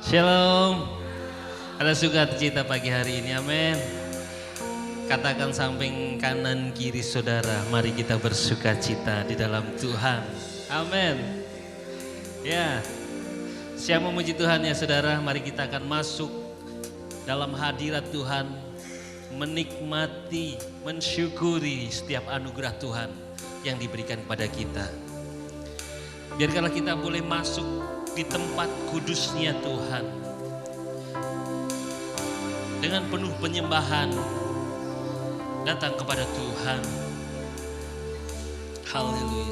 Shalom, ada sukacita pagi hari ini, amin. Katakan samping kanan kiri saudara, mari kita bersukacita di dalam Tuhan, amin. Ya, siap memuji Tuhan ya saudara, mari kita akan masuk dalam hadirat Tuhan, menikmati, mensyukuri setiap anugerah Tuhan yang diberikan kepada kita. Biarkanlah kita boleh masuk di tempat kudusnya Tuhan dengan penuh penyembahan, datang kepada Tuhan. Haleluya.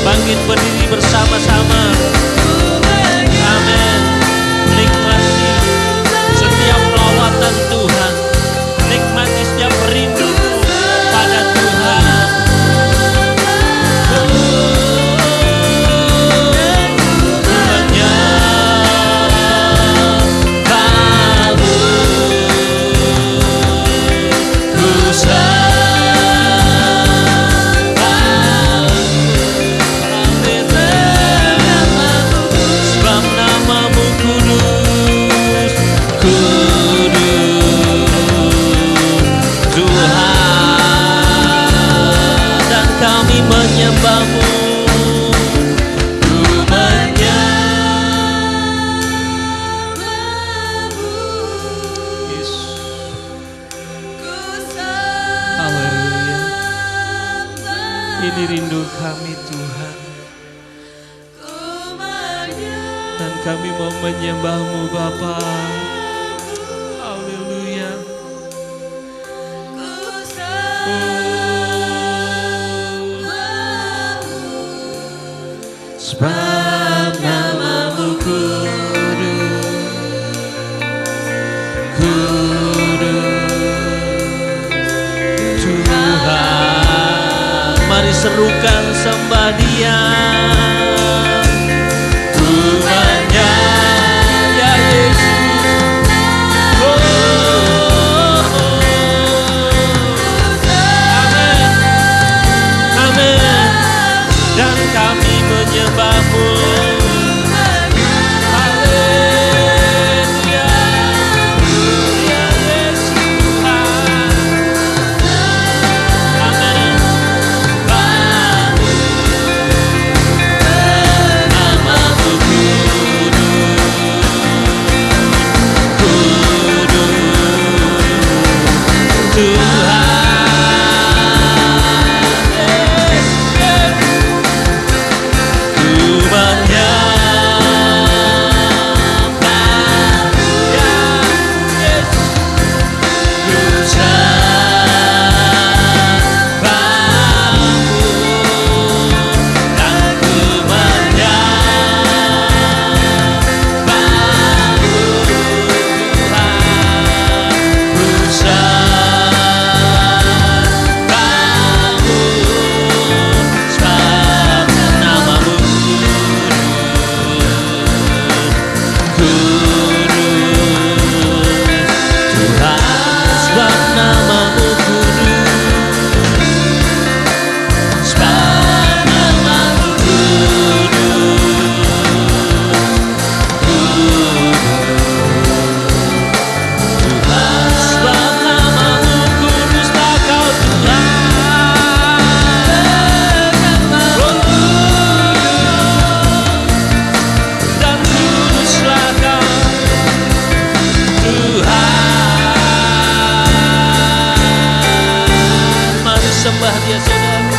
Bangkit berdiri bersama-sama. Amin. Nikmati setiap lawatan Tuhan. Nikmati setiap rindumu pada Tuhan. Menyembahmu, ku menyembahmu, Yesus. Haleluya. Ini rindu kami Tuhan, dan kami mau menyembahmu Bapa. Haleluya. Sebab namamu kudus, kudus Tuhan. Mari serukan sembah Dia. Tuhannya ya Yesus. Amin. Amin. Dan kami menyembahmu. Haleluya. Ya Yesus Tuhan. Amin. Namamu kudus, Tuhan. Sembah Dia saudara.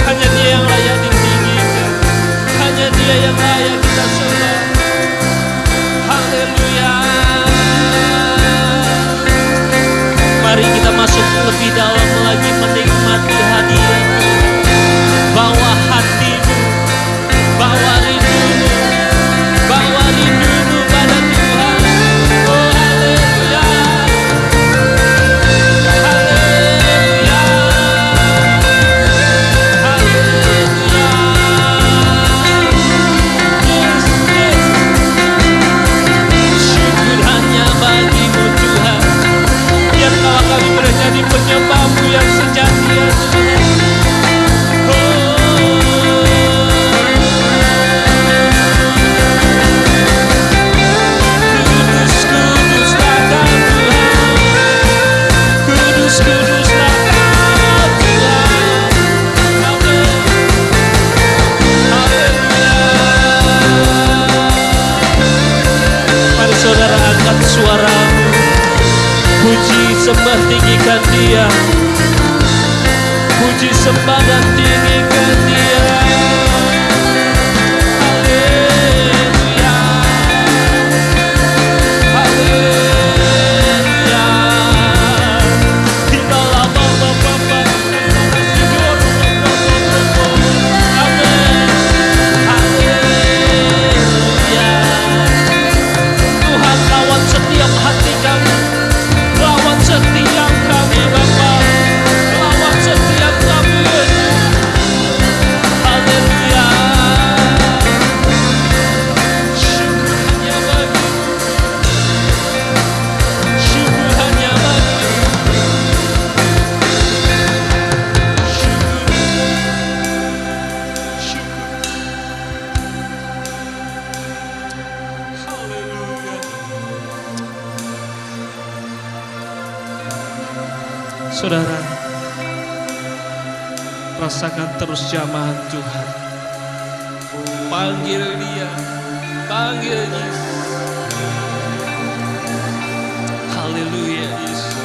Hanya Dia yang layak ditinggikan. Hanya Dia yang layak kita sembah. Haleluya. Mari kita masuk lebih dalam lagi menikmati hadirat. Bawa hatimu, bawa rindumu, bawa rindumu pada Tuhan. Oh haleluya. Bagimu Tuhan, biarlah kami menjadi penyembah. Saudara, rasakan terus jamahan Tuhan. Panggil Dia, panggil Yesus. Haleluya Yesus.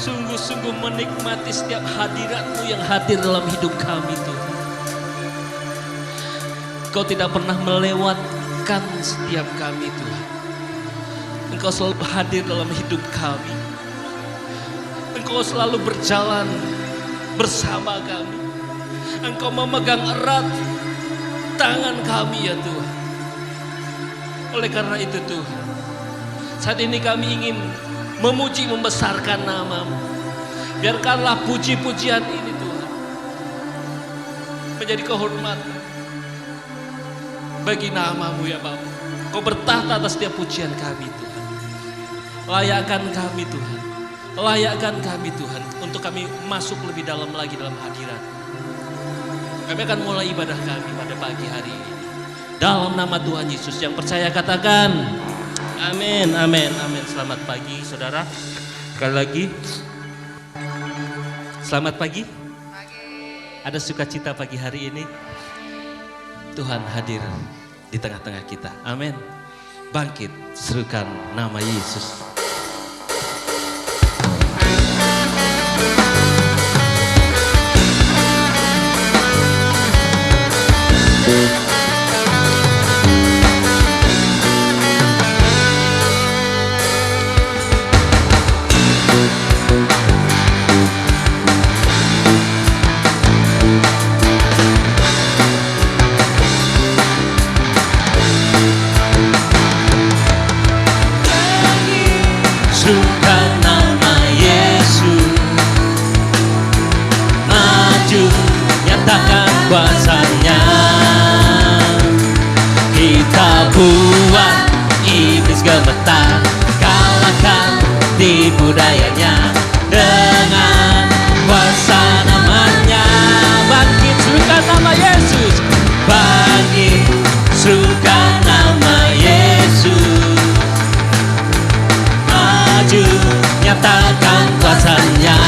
sungguh-sungguh menikmati setiap hadirat-Mu yang hadir dalam hidup kami Tuhan. Engkau tidak pernah melewatkan setiap kami Tuhan. Engkau selalu hadir dalam hidup kami. Engkau selalu berjalan bersama kami. Engkau memegang erat tangan kami ya Tuhan. Oleh karena itu Tuhan, Saat ini kami ingin memuji membesarkan nama-Mu. Biarkanlah puji-pujian ini Tuhan menjadi kehormatan bagi nama-Mu ya Bapa. Kau bertahta atas setiap pujian kami Tuhan. Layakkan kami Tuhan. Layakkan kami Tuhan untuk kami masuk lebih dalam lagi dalam hadirat. Kami akan mulai ibadah kami pada pagi hari ini. Dalam nama Tuhan Yesus, yang percaya katakan amin, amin, amin. Selamat pagi saudara. Sekali lagi. Selamat pagi. Ada sukacita pagi hari ini. Tuhan hadir di tengah-tengah kita. Amin. Bangkit, serukan nama Yesus. Serukan nama Yesus, maju nyatakan kuasanya. Kita buat iblis gemetar, kalahkan tipu dayanya dengan kuasa namanya. Bangkit serukan nama Yesus, bangkit serukan nama Yesus, maju nyatakan kuasanya.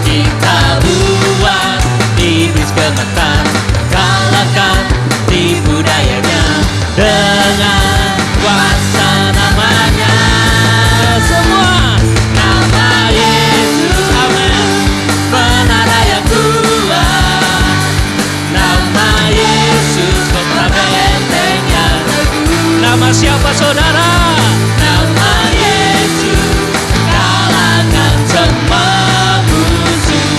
Kita buat iblis gemetar, kalahkan tipu dayanya dengan kuasa namanya. Semua nama Yesus, amin. Menara yang kuat, nama Yesus kota benteng yang teguh. Nama siapa saudara? Nama Yesus kalahkan semua musuh.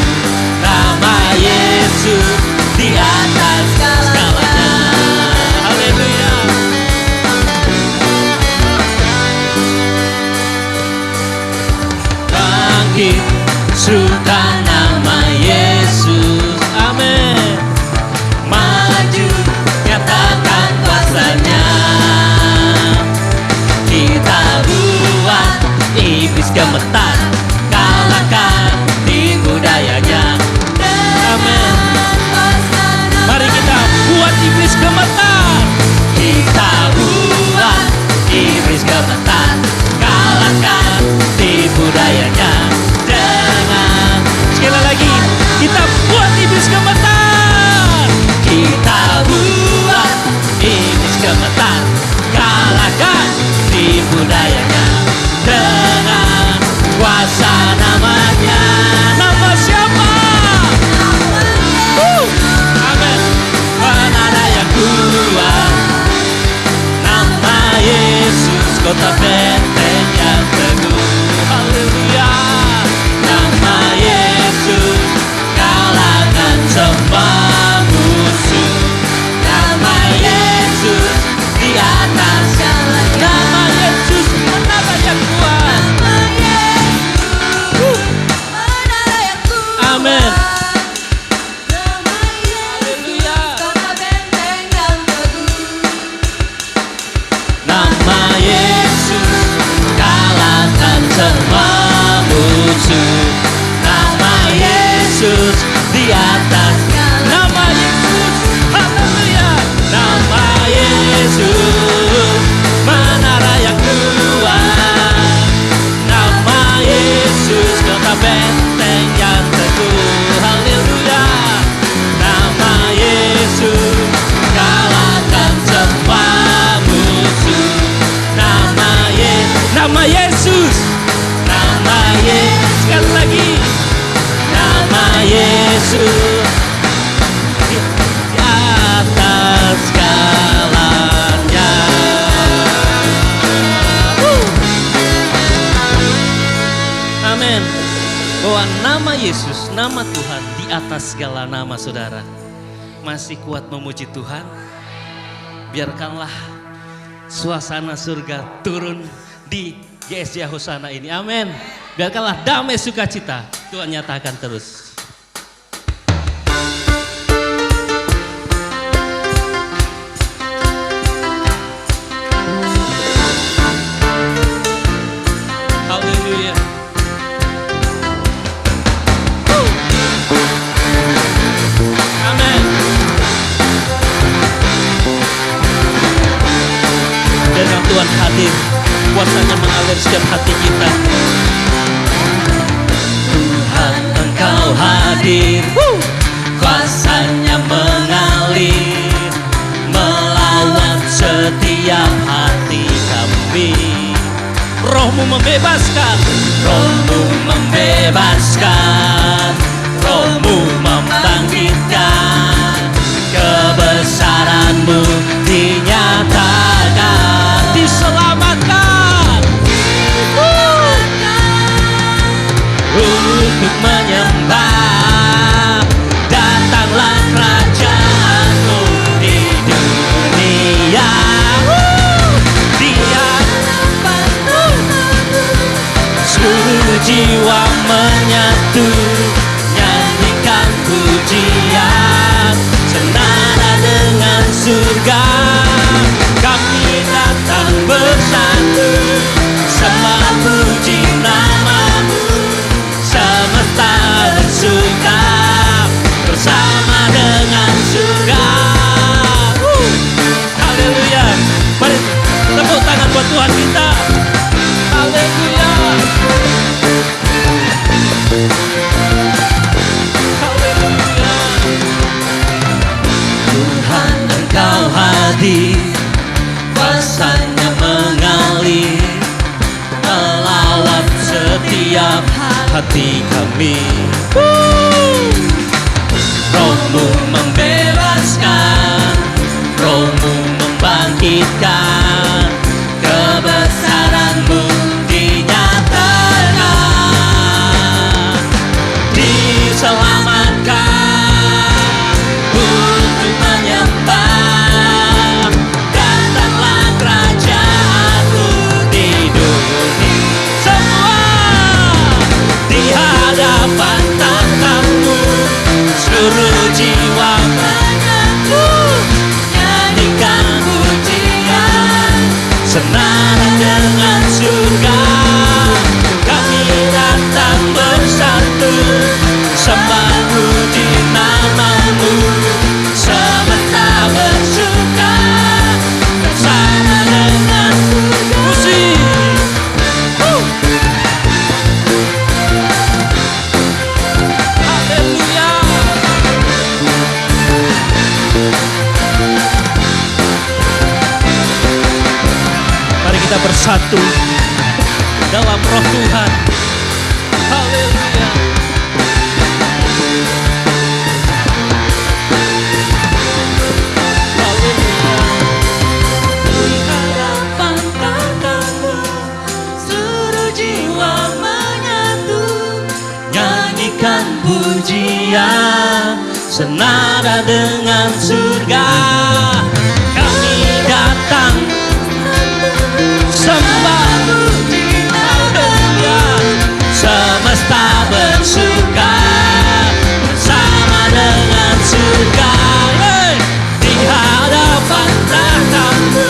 Nama Yesus di atas segalanya. Haleluya. Bangkit serukan nama Yesus, amin. Maju nyatakan kuasanya. Kita buat iblis gemetar, kalahkan tipu dayanya. Amin. Mari kita buat iblis gemetar. Kita buat iblis gemetar, kalahkan tipu dayanya dengan. Sekali lagi, kita buat iblis gemetar. Kita buat iblis gemetar, kalahkan tipu dayanya dengan kuasa namanya. Nama siapa? Amin. Menara yang kuat, nama Yesus kota benteng yang teguh. Haleluya. Nama Yesus kalahkan semua musuh. Nama Yesus di atas segalanya. Nama Yesus menara yang kuat. Amin. Haleluya. Nama Yesus kalahkan semua musuh. Nama Yesus di atas. Nama Yesus, haleluya. Nama Yesus menara yang kuat. Nama Yesus kota benteng yang teguh. Haleluya. Nama Yesus kalahkan semua musuh. Nama Yesus, nama Yesus. Sekali lagi, nama Yesus di atas segalanya. Amin. Bahwa nama Yesus, nama Tuhan di atas segala nama saudara. Masih kuat memuji Tuhan? Biarkanlah suasana surga turun di GSJ Hosana ini. Amin. Biarkanlah damai sukacita Tuhan nyatakan terus. Haleluya. Amin. Biarkan Tuhan hadir, kuasanya mengalir setiap hati kita. Tuhan Engkau hadir, kuasanya mengalir, melawat setiap hati kami. Rohmu membebaskan, Rohmu membebaskan, Rohmu membangkitkan, kebesaran-Mu dinyatakan, diselamatkan, untuk menyembah. Datanglah kerajaan-Mu di dunia. Dia seluruh jiwa menyatu, nyanyikan pujian senada dengan surga. Kami datang bersatu, sembah puji nama-Mu, semesta bersuka bersama dengan surga. Haleluya. Mari tepuk tangan buat Tuhan kita. Haleluya. Haleluya. Tuhan Engkau hadir, kuasanya mengalir, melawat setiap hati kami. Rohmu membebaskan, Rohmu membangkitkan, kebesaran-Mu dinyatakan, diselamatkan, untuk menyembah. Datanglah kerajaan-Mu di dunia. Semua di hadapan tahta-Mu, seluruh jiwa menyatu, nyanyikan pujian senada dengan surga. Kami datang bersatu, sembah puji nama-Mu, semesta bersuka bersama dengan musik. Haleluya. Mari kita bersatu dalam roh Tuhan. Haleluya. Haleluya. Di hadapan tahta-Mu, seluruh jiwa menyatu, nyanyikan pujian senada dengan surga. Kami datang sembah puji, haleluya, semesta bersuka bersama dengan surga. Di hadapan tahta-Mu,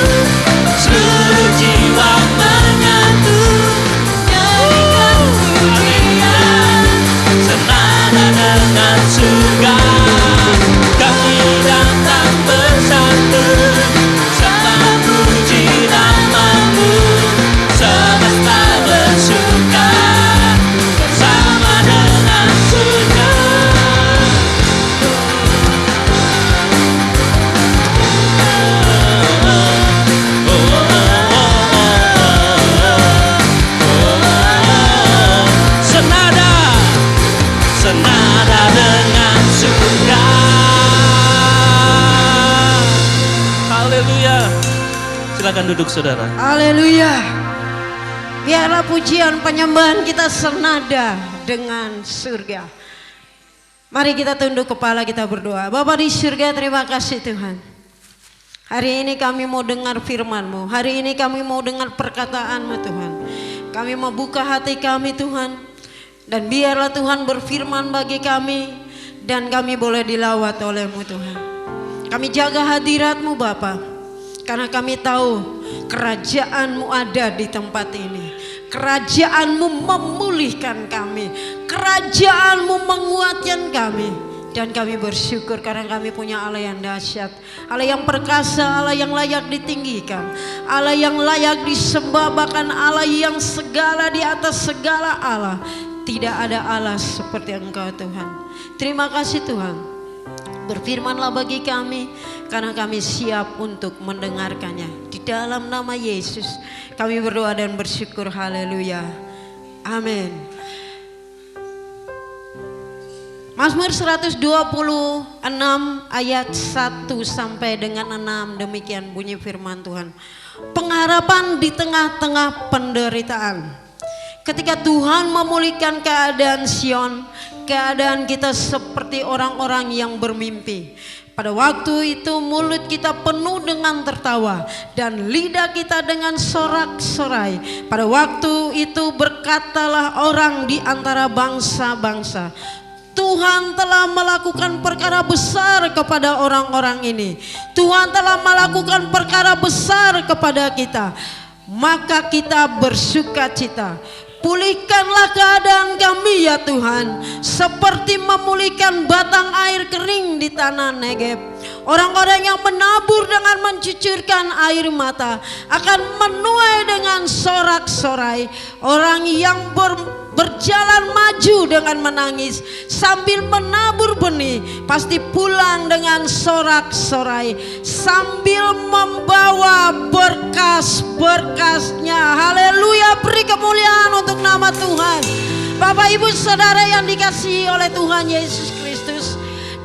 seluruh jiwa menyatu, nyanyikan pujian senada dengan surga. Kami datang bersatu, sembah puji nama-Mu, semesta bersuka bersama dengan surga. Senada, senada dengan surga. Haleluya. Silakan duduk saudara. Haleluya. Biarlah pujian penyembahan kita senada dengan surga. Mari kita tunduk kepala, kita berdoa. Bapa di surga, terima kasih Tuhan. Hari ini kami mau dengar firman-Mu. Hari ini kami mau dengar perkataan-Mu Tuhan. Kami mau buka hati kami Tuhan. Dan biarlah Tuhan berfirman bagi kami. Dan kami boleh dilawat oleh-Mu Tuhan. Kami jaga hadirat-Mu Bapa. Karena kami tahu kerajaan-Mu ada di tempat ini. Kerajaan-Mu memulihkan kami. Kerajaan-Mu menguatkan kami. Dan kami bersyukur karena kami punya Allah yang dahsyat. Allah yang perkasa, Allah yang layak ditinggikan. Allah yang layak disembah, bahkan Allah yang segala di atas segala Allah. Tidak ada Allah seperti Engkau Tuhan. Terima kasih Tuhan. Berfirmanlah bagi kami karena kami siap untuk mendengarkannya. Di dalam nama Yesus kami berdoa dan bersyukur. Haleluya. Amin. Mazmur 126 ayat 1 sampai dengan 6, demikian bunyi firman Tuhan. Pengharapan di tengah-tengah penderitaan. Ketika Tuhan memulihkan keadaan Sion, keadaan kita seperti orang-orang yang bermimpi. Pada waktu itu mulut kita penuh dengan tertawa dan lidah kita dengan sorak-sorai. Pada waktu itu berkatalah orang di antara bangsa-bangsa, Tuhan telah melakukan perkara besar kepada orang-orang ini. Tuhan telah melakukan perkara besar kepada kita. Maka kita bersuka cita. Pulihkanlah keadaan kami ya Tuhan, seperti memulihkan batang air kering di tanah Negeb. Orang-orang yang menabur dengan mencucurkan air mata akan menuai dengan sorak-sorai. Orang yang berjalan maju dengan menangis sambil menabur benih pasti pulang dengan sorak-sorai sambil membawa berkas-berkasnya. Haleluya, beri kemuliaan untuk nama Tuhan. Bapak Ibu Saudara yang dikasihi oleh Tuhan Yesus Kristus,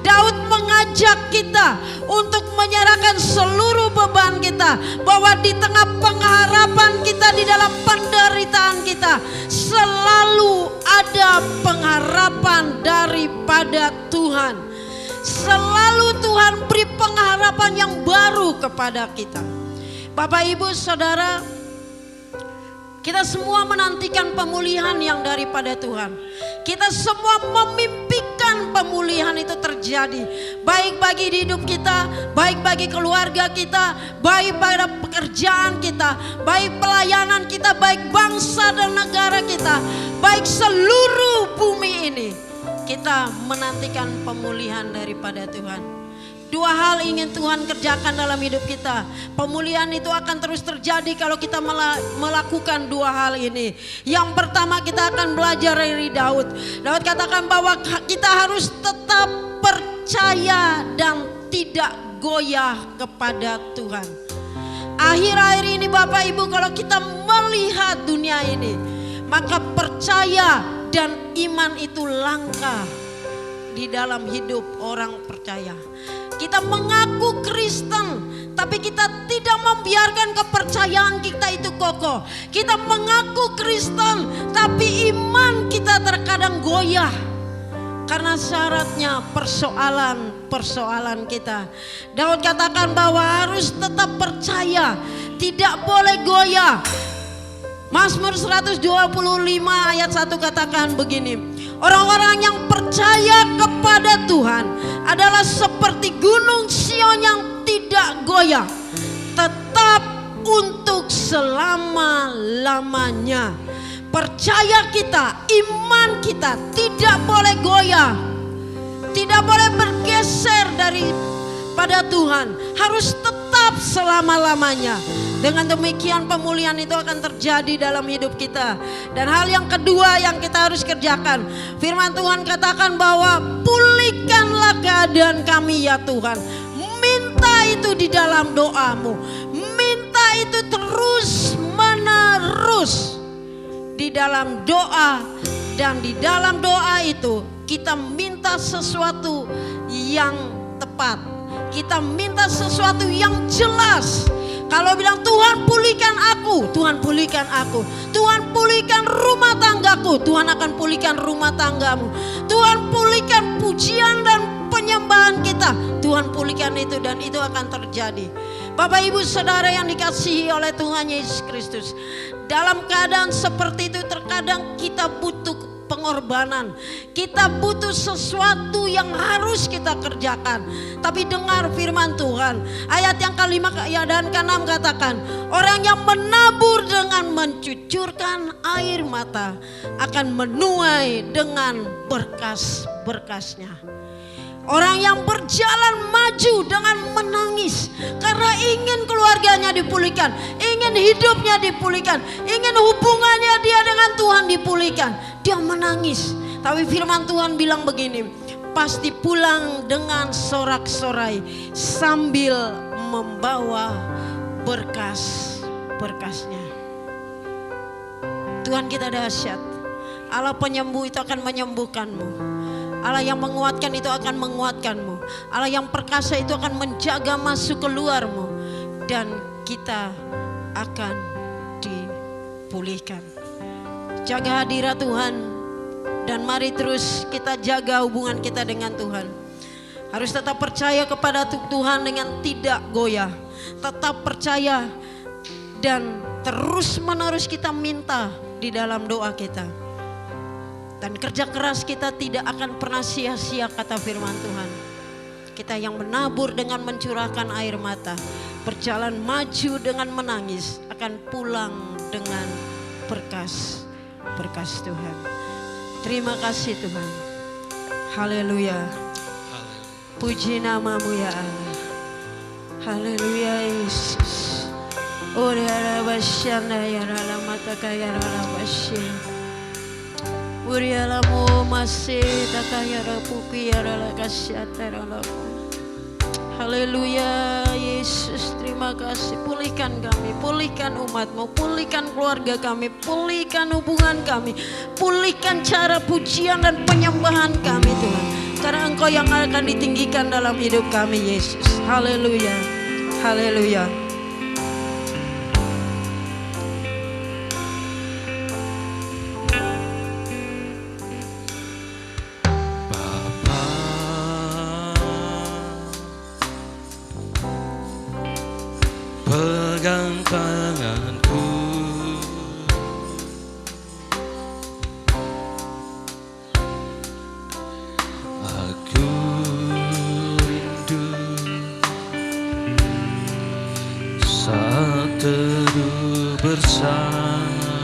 Daud mengajak kita untuk menyerahkan seluruh beban kita, bahwa di tengah pengharapan kita, di dalam penderitaan kita, selalu ada pengharapan daripada Tuhan. Selalu Tuhan beri pengharapan yang baru kepada kita. Bapak Ibu Saudara, kita semua menantikan pemulihan yang daripada Tuhan. Kita semua memimpikan pemulihan itu terjadi. Baik bagi hidup kita, baik bagi keluarga kita, baik pada pekerjaan kita, baik pelayanan kita, baik bangsa dan negara kita, baik seluruh bumi ini. Kita menantikan pemulihan daripada Tuhan. Dua hal ingin Tuhan kerjakan dalam hidup kita. Pemulihan itu akan terus terjadi kalau kita melakukan dua hal ini. Yang pertama, kita akan belajar dari Daud. Daud katakan bahwa kita harus tetap percaya dan tidak goyah kepada Tuhan. Akhir-akhir ini Bapak Ibu, kalau kita melihat dunia ini, maka percaya dan iman itu langka di dalam hidup orang percaya. Kita mengaku Kristen, tapi kita tidak membiarkan kepercayaan kita itu kokoh. Kita mengaku Kristen, tapi iman kita terkadang goyah. Karena syaratnya persoalan kita. Daud katakan bahwa harus tetap percaya, tidak boleh goyah. Mazmur 125 ayat 1 katakan begini. Orang-orang yang percaya kepada Tuhan adalah seperti gunung Sion yang tidak goyah, tetap untuk selama-lamanya. Percaya kita, iman kita tidak boleh goyah, tidak boleh bergeser daripada Tuhan, harus tetap selama-lamanya. Dengan demikian pemulihan itu akan terjadi dalam hidup kita. Dan hal yang kedua yang kita harus kerjakan, firman Tuhan katakan bahwa pulihkanlah keadaan kami ya Tuhan. Minta itu di dalam doamu, minta itu terus menerus di dalam doa. Dan di dalam doa itu kita minta sesuatu yang tepat, kita minta sesuatu yang jelas. Kalau bilang Tuhan pulihkan aku, Tuhan pulihkan aku. Tuhan pulihkan rumah tanggaku, Tuhan akan pulihkan rumah tanggamu. Tuhan pulihkan pujian dan penyembahan kita, Tuhan pulihkan itu dan itu akan terjadi. Bapak Ibu Saudara yang dikasihi oleh Tuhan Yesus Kristus, dalam keadaan seperti itu terkadang kita butuh pengorbanan, kita butuh sesuatu yang harus kita kerjakan. Tapi dengar firman Tuhan, ayat yang kelima dan keenam katakan, orang yang menabur dengan mencucurkan air mata akan menuai dengan berkas-berkasnya. Orang yang berjalan maju dengan menangis karena ingin keluarganya dipulihkan, ingin hidupnya dipulihkan, ingin hubungannya dia dengan Tuhan dipulihkan. Dia menangis. Tapi firman Tuhan bilang begini, pasti pulang dengan sorak-sorai sambil membawa berkas-berkasnya. Tuhan kita dahsyat. Allah penyembuh itu akan menyembuhkanmu. Allah yang menguatkan itu akan menguatkanmu. Allah yang perkasa itu akan menjaga masuk keluarmu. Dan kita akan dipulihkan. Jaga hadirat Tuhan. Dan mari terus kita jaga hubungan kita dengan Tuhan. Harus tetap percaya kepada Tuhan dengan tidak goyah. Tetap percaya dan terus menerus kita minta di dalam doa kita. Dan kerja keras kita tidak akan pernah sia-sia kata firman Tuhan. Kita yang menabur dengan mencurahkan air mata, berjalan maju dengan menangis, akan pulang dengan berkas Tuhan. Terima kasih Tuhan. Haleluya. Puji namamu ya Allah. Haleluya Yesus. Ore arabasyanda ya ralamata kaya ralabasyanda. Urialamu masih takayara pukiyara kasyataramu. Haleluya Yesus, terima kasih. Pulihkan kami, pulihkan umatmu, pulihkan keluarga kami, pulihkan hubungan kami, pulihkan cara pujian dan penyembahan kami Tuhan. Karena Engkau yang akan ditinggikan dalam hidup kami Yesus. Haleluya, haleluya. Pegang tanganku, aku rindu saat teduh bersama.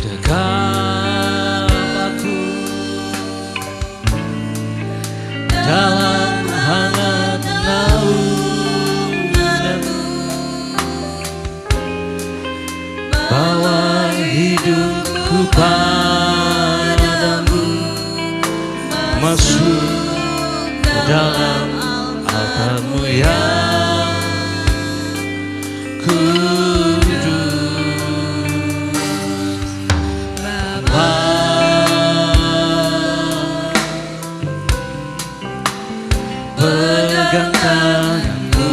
Dekat aku dalam hangat naunganmu, bawa hidupku padamu, masuk ke dalam altarmu yang kudus. Pegang tanganku,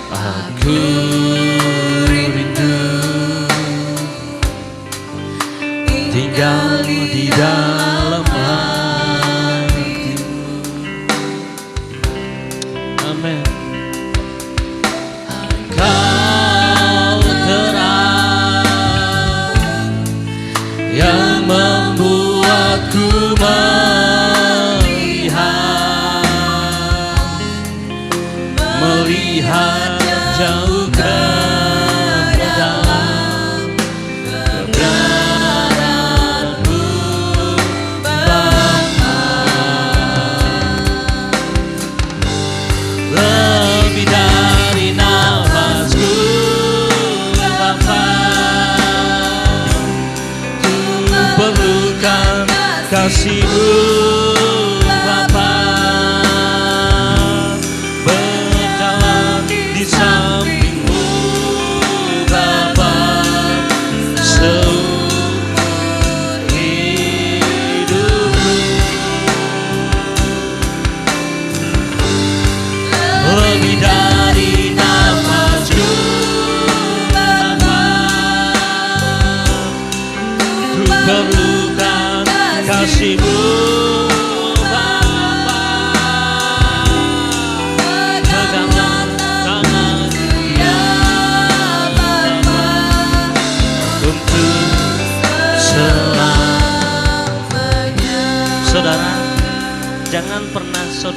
aku rindu tinggal di dalam hatimu. Amin. Engkau terang yang membuatku melihat jauh ke dalam kebenaran-Mu Bapa. Lebih dari nafasku Bapa, ku perlukan kasih-Mu Bapa. Berjalan di samping-Mu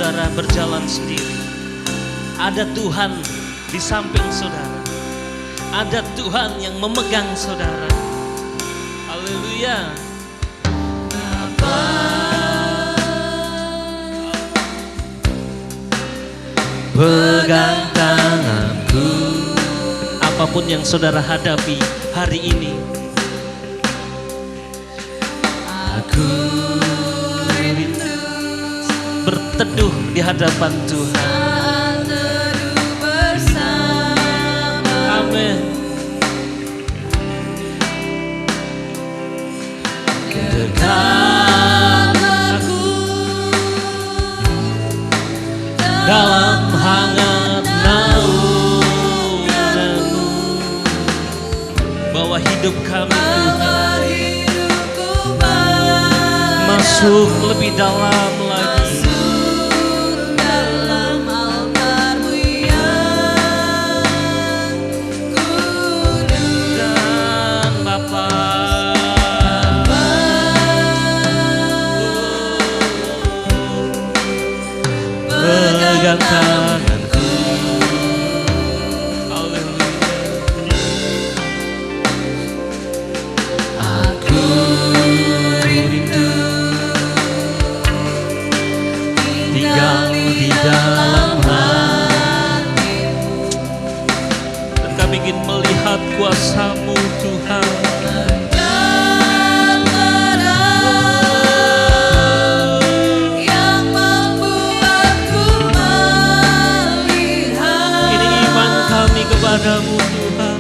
saudara berjalan sendiri. Ada Tuhan di samping saudara. Ada Tuhan yang memegang saudara. Haleluya. Pegang tanganku. Apapun yang saudara hadapi hari ini, aku rindu berteduh di hadapan Tuhan. Amin. Dekat aku dalam hangat naungan-Mu, bawa hidup kami Tuhan masuk lebih dalam lagi. Dan Bapa, pegang tanganku. Aku rindu tinggal di dalam hati, dan kami ingin melihat kuasa-Mu Tuhan. Ini iman kami kepadamu Tuhan.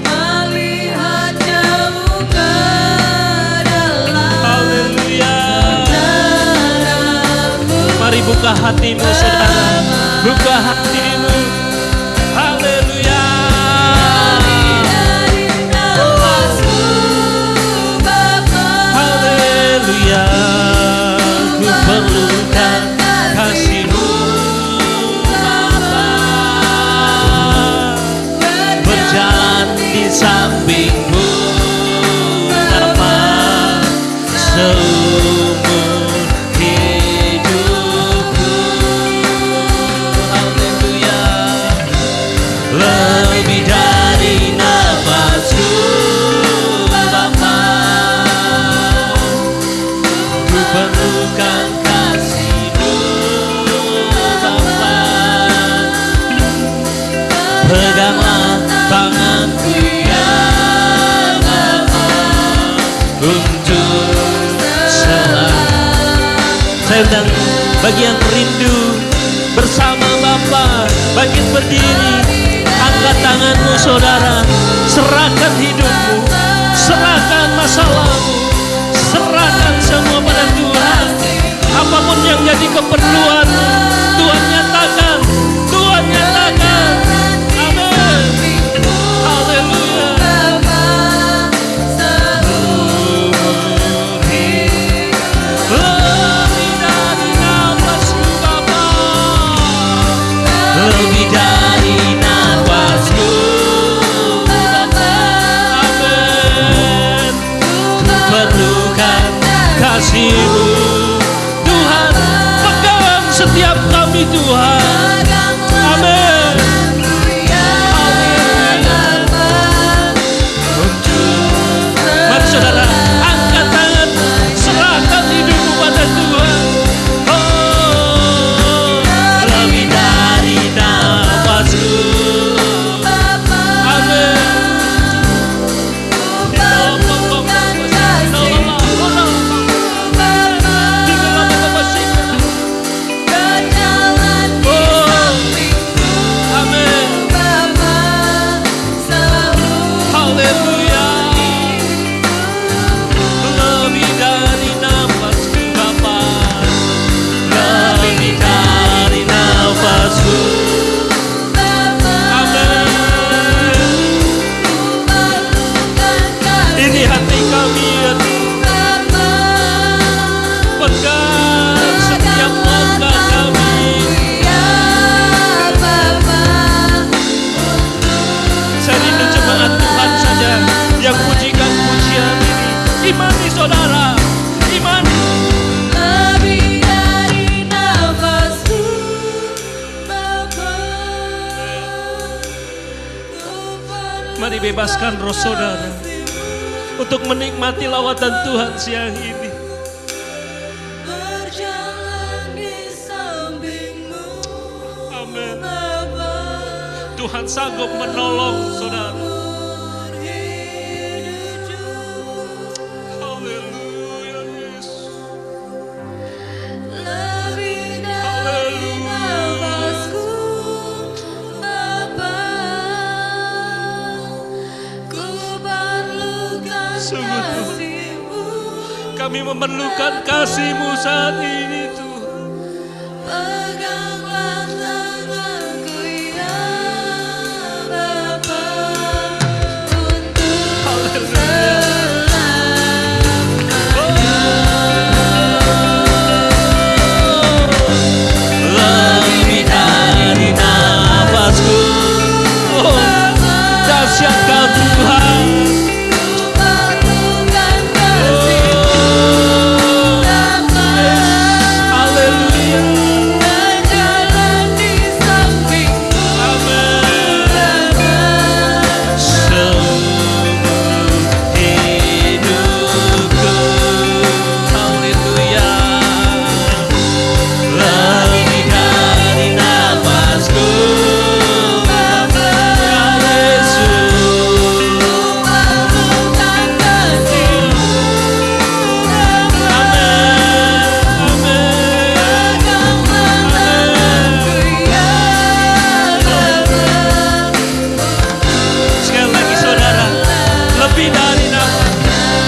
Haleluya. Mari buka hatimu saudara, buka hatimu. Haleluya. Haleluya. Ku perlukan kasih-Mu Bapa, berjalan di samping-Mu Bapa seumur hidupku. Haleluya. Lebih dari nafasku Bapa, ku perlukan kasih-Mu Bapa. Peganglah tanganku ya Bapa, untuk selalu. Saya undang bagi yang rindu bersama Bapa, bangkit berdiri, angkat tanganmu saudara, serahkan hidupmu, serahkan masalahmu, serahkan semua pada Tuhan. Apapun yang jadi keperluanmu, Tuhan nyatakan, Tuhan nyatakan. Amin. Haleluya. Lebih dari nafasku Bapa, amin. Ku perlukan kasih-Mu Tuhan, pegang setiap kami Tuhan. Amin. Mari saudara, angkat tangan, serahkan hidupmu pada Tuhan. Oh, lebih dari nafasku. Amin. Oh, Mari bebaskan roh saudara untuk menikmati lawatan Tuhan siang ini. Amin. Tuhan sanggup menolong saudara. Haleluya Yesus. Kami memerlukan kasih-Mu saat ini Tuhan. Peganglah tanganku ya Bapa untuk Lebih dari nafasku, dahsyat Kau Tuhan.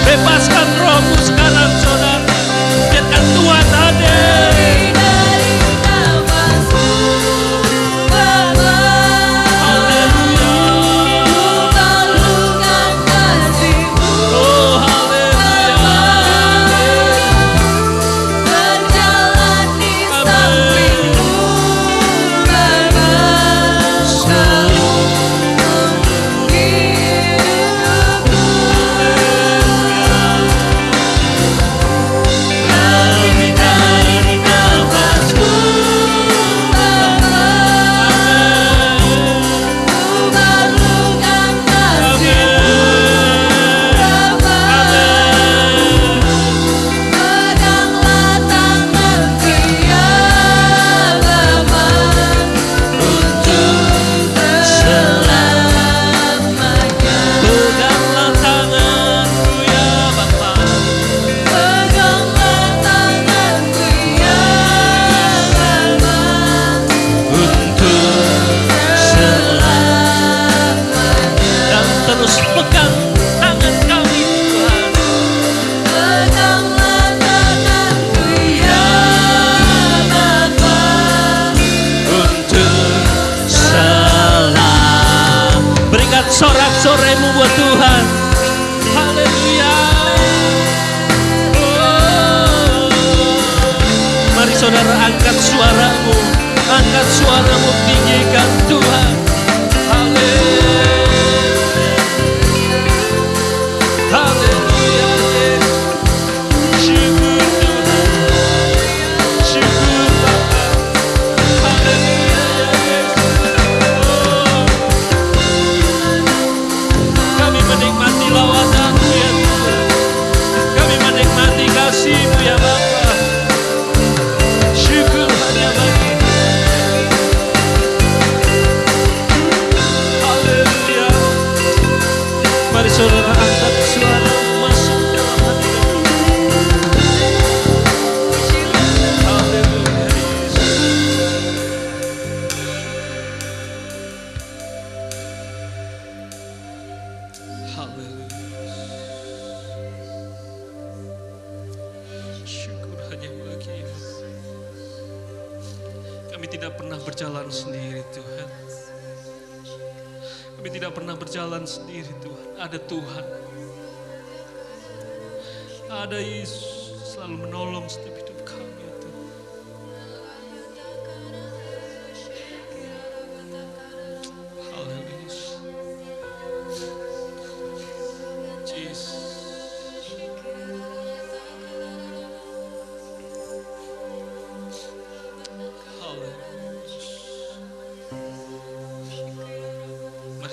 Bebaskan rohmu sekarang saudara. Biarkan Tuhan hadir. Sorak-soremu buat Tuhan. Haleluya. Mari saudara angkat suaramu. Angkat suaramu, tinggikan Tuhan. Haleluya. Haleluya. Syukur Tuhan. Syukur Bapa. Haleluya. Menikmati lawatan-Mu ya Tuhan. Kami menikmati kasih-Mu ya Bapa. Syukur hanya bagi-Mu. Haleluya. Mari saudara angkat suara masuk dalam hati kami. Haleluya Yesus. Syukur hanya bagi-Mu. Kami tidak pernah berjalan sendiri Tuhan. Kami tidak pernah berjalan sendiri Tuhan. Ada Tuhan. Ada Yesus selalu menolong setiap hidup kami Tuhan. Haleluya. Jesus.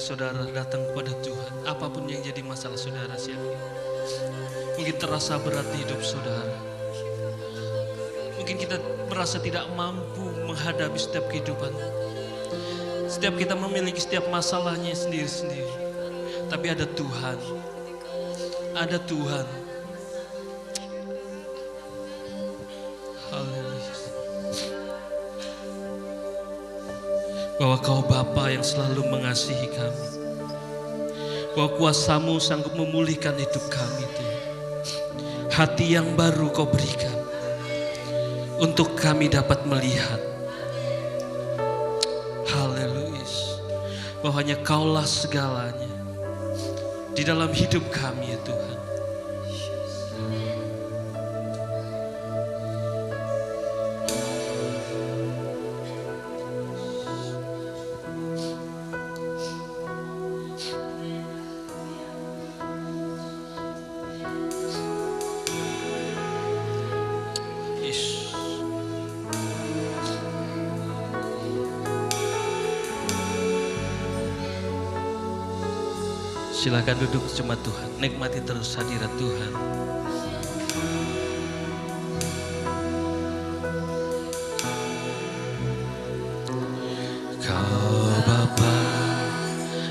saudara datang kepada Tuhan, apapun yang jadi masalah saudara siang ini, mungkin terasa berat di hidup saudara, mungkin kita merasa tidak mampu menghadapi setiap kehidupan. Setiap kita memiliki setiap masalahnya sendiri-sendiri, tapi ada Tuhan, ada Tuhan. Haleluya. Bahwa Kau Bapa yang selalu mengasihi kami, bahwa kuasa-Mu sanggup memulihkan hidup kami Tuhan. Hati yang baru Kau berikan untuk kami dapat melihat. Haleluya. Bahwa hanya Kaulah segalanya di dalam hidup kami ya Tuhan. Silakan duduk jemaat Tuhan, nikmati terus hadirat Tuhan. Kau Bapa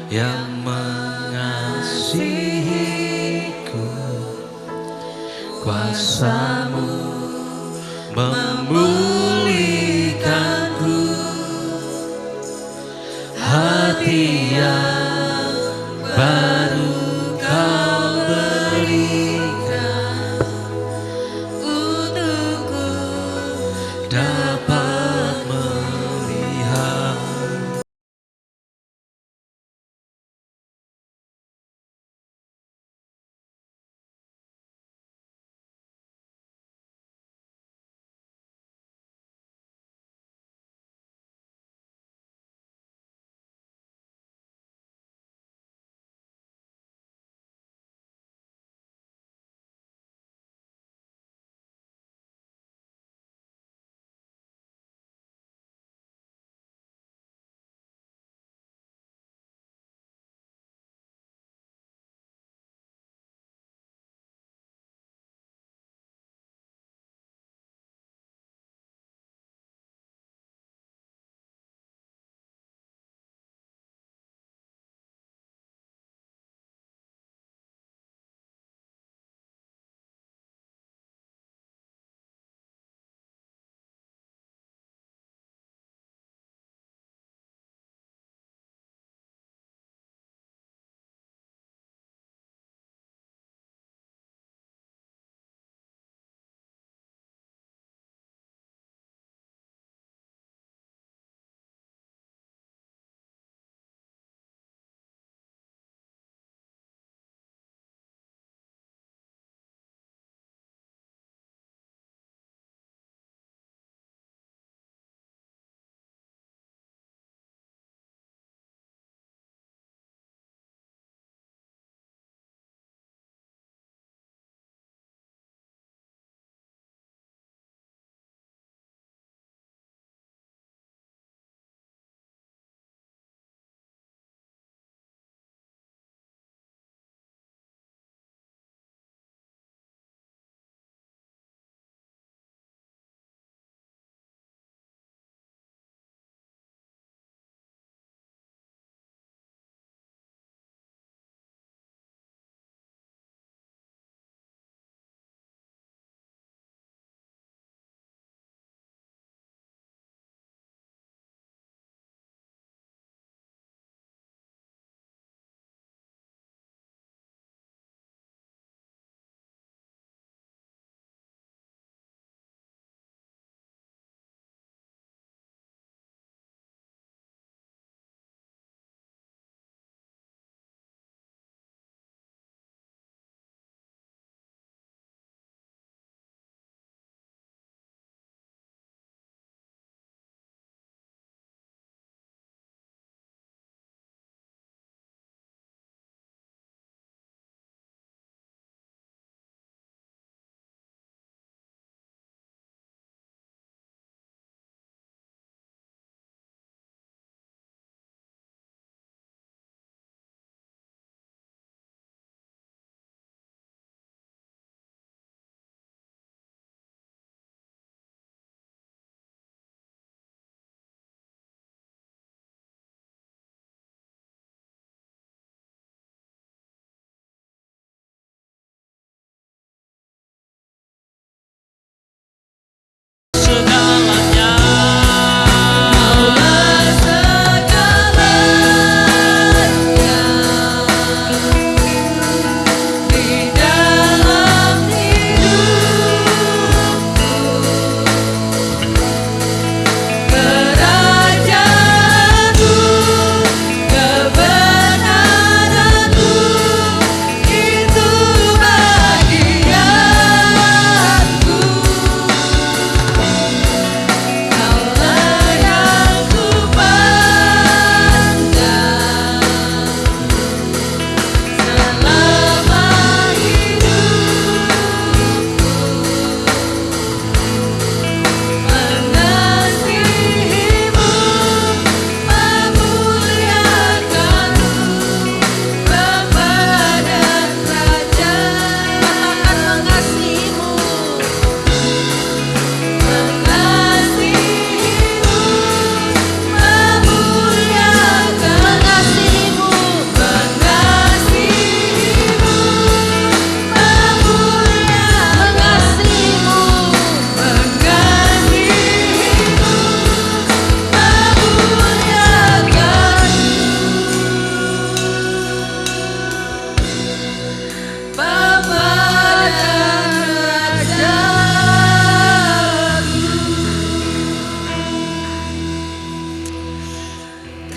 yang mengasihiku, kuasa-Mu memulihkanku, hati yang baru Kau berikan untukku dapat melihat.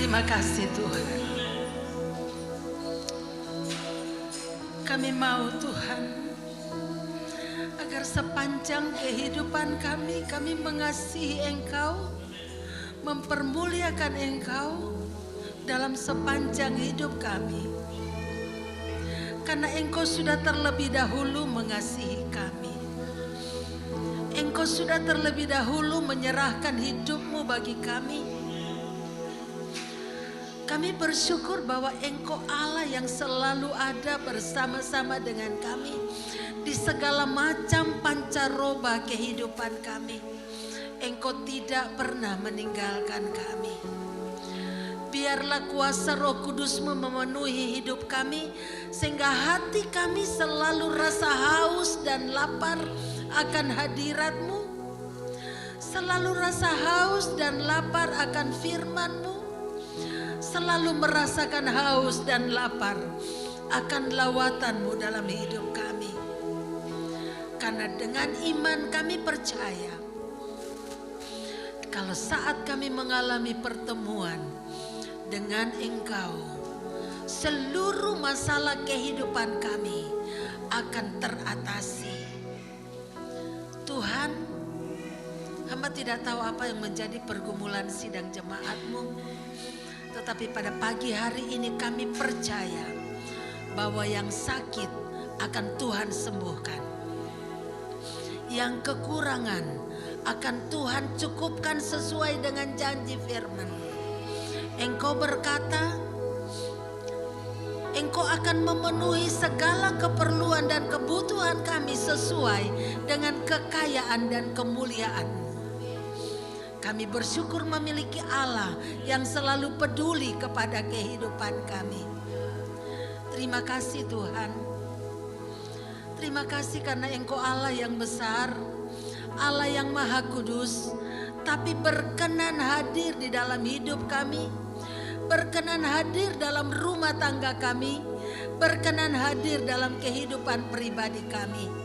Terima kasih Tuhan. Kami mau Tuhan, agar sepanjang kehidupan kami mengasihi Engkau, mempermuliakan Engkau dalam sepanjang hidup kami. Karena Engkau sudah terlebih dahulu mengasihi kami. Engkau sudah terlebih dahulu menyerahkan hidupmu bagi kami. Kami bersyukur bahwa Engkau Allah yang selalu ada bersama-sama dengan kami di segala macam pancaroba kehidupan kami. Engkau tidak pernah meninggalkan kami. Biarlah kuasa Roh Kudus-Mu memenuhi hidup kami, sehingga hati kami selalu rasa haus dan lapar akan hadirat-Mu. Selalu rasa haus dan lapar akan firman-Mu. Selalu merasakan haus dan lapar akan lawatan-Mu dalam hidup kami. Karena dengan iman kami percaya, kalau saat kami mengalami pertemuan dengan Engkau, seluruh masalah kehidupan kami akan teratasi. Tuhan, hamba tidak tahu apa yang menjadi pergumulan sidang jemaat-Mu. Tetapi pada pagi hari ini kami percaya bahwa yang sakit akan Tuhan sembuhkan. Yang kekurangan akan Tuhan cukupkan sesuai dengan janji firman. Engkau berkata, Engkau akan memenuhi segala keperluan dan kebutuhan kami sesuai dengan kekayaan dan kemuliaan. Kami bersyukur memiliki Allah yang selalu peduli kepada kehidupan kami. Terima kasih Tuhan. Terima kasih karena Engkau Allah yang besar, Allah yang maha kudus, tapi berkenan hadir di dalam hidup kami, berkenan hadir dalam rumah tangga kami, berkenan hadir dalam kehidupan pribadi kami.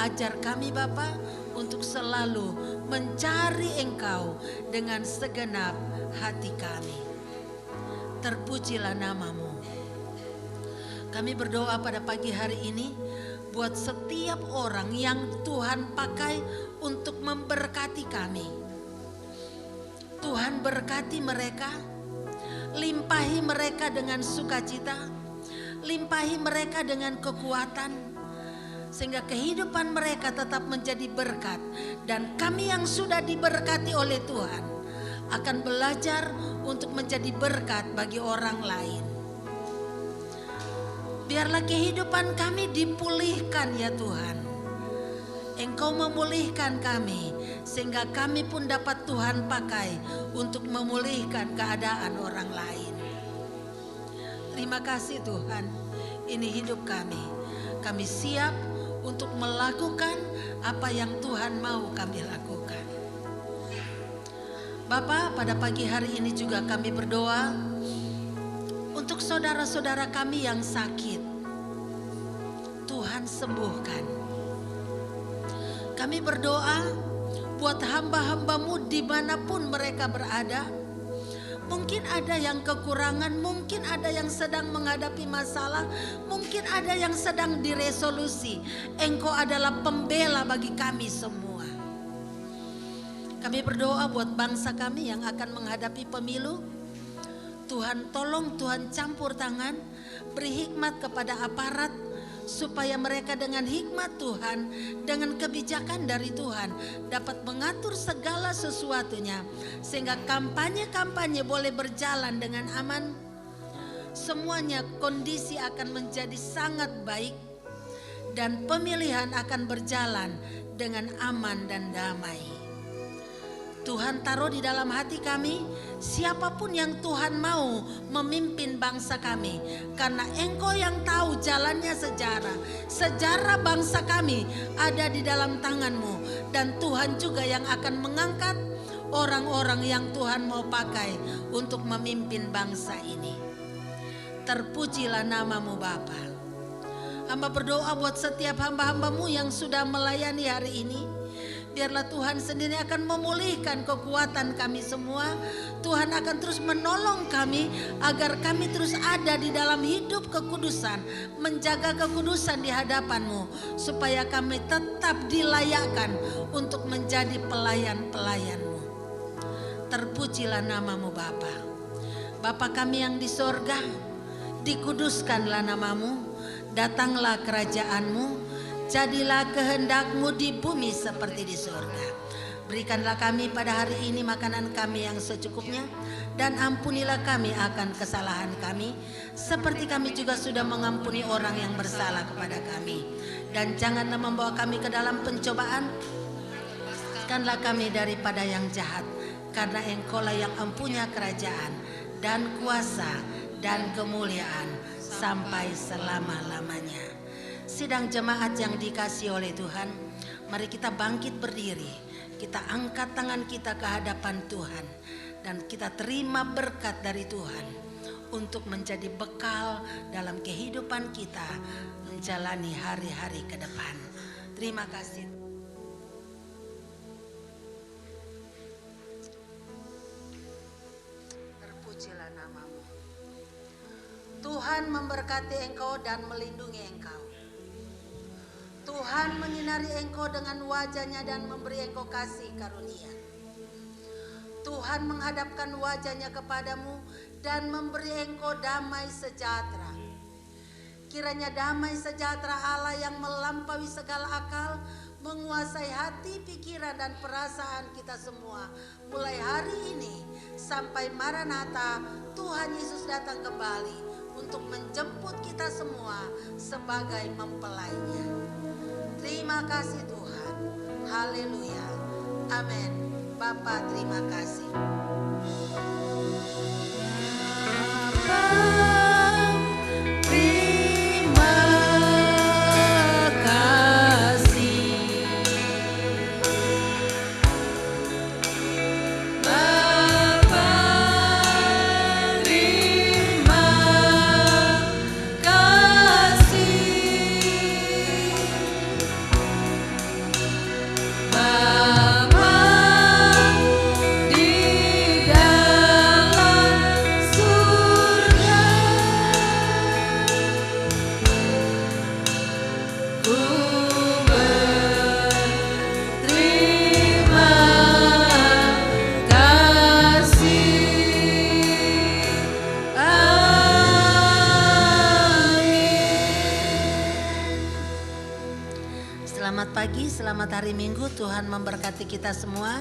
Ajar kami Bapa untuk selalu mencari Engkau dengan segenap hati kami. Terpujilah nama-Mu. Kami berdoa pada pagi hari ini buat setiap orang yang Tuhan pakai untuk memberkati kami. Tuhan berkati mereka, limpahi mereka dengan sukacita, limpahi mereka dengan kekuatan, sehingga kehidupan mereka tetap menjadi berkat. Dan kami yang sudah diberkati oleh Tuhan akan belajar untuk menjadi berkat bagi orang lain. Biarlah kehidupan kami dipulihkan ya Tuhan. Engkau memulihkan kami, sehingga kami pun dapat Tuhan pakai untuk memulihkan keadaan orang lain. Terima kasih Tuhan, ini hidup kami. Kami siap untuk melakukan apa yang Tuhan mau kami lakukan. Bapa, pada pagi hari ini juga kami berdoa untuk saudara-saudara kami yang sakit. Tuhan sembuhkan. Kami berdoa buat hamba-hamba-Mu dimanapun mereka berada. Mungkin ada yang kekurangan, mungkin ada yang sedang menghadapi masalah, mungkin ada yang sedang diresolusi. Engkau adalah pembela bagi kami semua. Kami berdoa buat bangsa kami yang akan menghadapi pemilu. Tuhan tolong, Tuhan campur tangan, beri hikmat kepada aparat, supaya mereka dengan hikmat Tuhan, dengan kebijakan dari Tuhan dapat mengatur segala sesuatunya, sehingga kampanye-kampanye boleh berjalan dengan aman. Semuanya kondisi akan menjadi sangat baik dan pemilihan akan berjalan dengan aman dan damai. Tuhan taruh di dalam hati kami siapapun yang Tuhan mau memimpin bangsa kami, karena Engkau yang tahu jalannya sejarah bangsa kami ada di dalam tangan-Mu, dan Tuhan juga yang akan mengangkat orang-orang yang Tuhan mau pakai untuk memimpin bangsa ini. Terpujilah nama-Mu Bapa. Hamba berdoa buat setiap hamba-hamba-Mu yang sudah melayani hari ini. Biarlah Tuhan sendiri akan memulihkan kekuatan kami semua. Tuhan akan terus menolong kami agar kami terus ada di dalam hidup kekudusan, menjaga kekudusan di hadapan-Mu, supaya kami tetap dilayakkan untuk menjadi pelayan-pelayan-Mu. Terpujilah nama-Mu Bapa. Bapa kami yang di sorga, dikuduskanlah nama-Mu, datanglah kerajaan-Mu, jadilah kehendak-Mu di bumi seperti di sorga. Berikanlah kami pada hari ini makanan kami yang secukupnya, dan ampunilah kami akan kesalahan kami, seperti kami juga sudah mengampuni orang yang bersalah kepada kami. Dan janganlah membawa kami ke dalam pencobaan, lepaskanlah kami daripada yang jahat, karena Engkau-lah yang empunya kerajaan dan kuasa dan kemuliaan sampai selama-lamanya. Sidang jemaat yang dikasihi oleh Tuhan, mari kita bangkit berdiri, kita angkat tangan kita ke hadapan Tuhan, dan kita terima berkat dari Tuhan untuk menjadi bekal dalam kehidupan kita menjalani hari-hari ke depan. Terima kasih. Terpujilah nama-Mu. Tuhan memberkati engkau dan melindungi engkau. Tuhan menyinari engkau dengan wajah-Nya dan memberi engkau kasih karunia. Tuhan menghadapkan wajah-Nya kepadamu dan memberi engkau damai sejahtera. Kiranya damai sejahtera Allah yang melampaui segala akal menguasai hati, pikiran, dan perasaan kita semua mulai hari ini sampai Maranatha, Tuhan Yesus datang kembali untuk menjemput kita semua sebagai mempelainya. Terima kasih Tuhan. Haleluya. Amin. Bapa, terima kasih. Selamat pagi, selamat hari Minggu. Tuhan memberkati kita semua.